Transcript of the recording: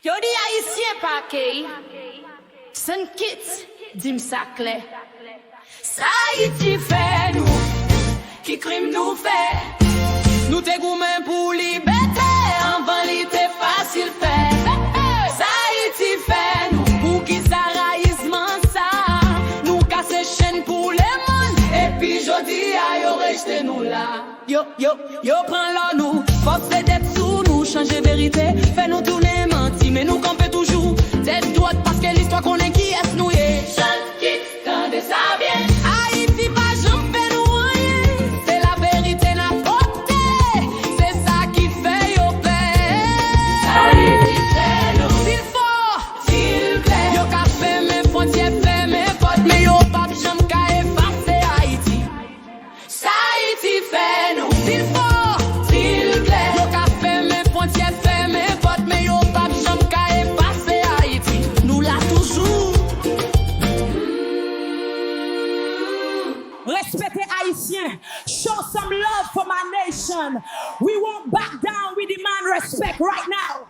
Yo di Ayisyen pa akeyi, senp dim sa clair. Ça Ayiti fè nou, ki krim nou fè. Nou te goumen pour libète, avant li te facile fè. Ça Ayiti fè nou, pour ki sa raïsman sa. Nou kase chenn pour lemonn, et puis jodi a yo rejte nou la. Yo pran lò nou, force d'être sous nous, changer vérité, fè nou tourner menti, mais nous camper toujours. Tête droite parce que l'histoire qu'on est qui est nous yé. Senp, tendez ça bien. Ayiti pa jam fè nou rien, c'est la vérité n'a côté, c'est ça qui fait yo paix. Ayiti fè nou, s'il faut, s'il plaît. Yo ka fè mes frontières, fè mes portes, mais yo pa jam ka effacer Ayiti. Ayiti fè nou, s'il faut, s'il plaît. Yo ka fè mes frontières, fè mes portes, mais yo pa jam ka effacer Ayiti. Nous la toujours. Respectez Ayisyen. Show some love for my nation. We won't back down. We demand respect right now.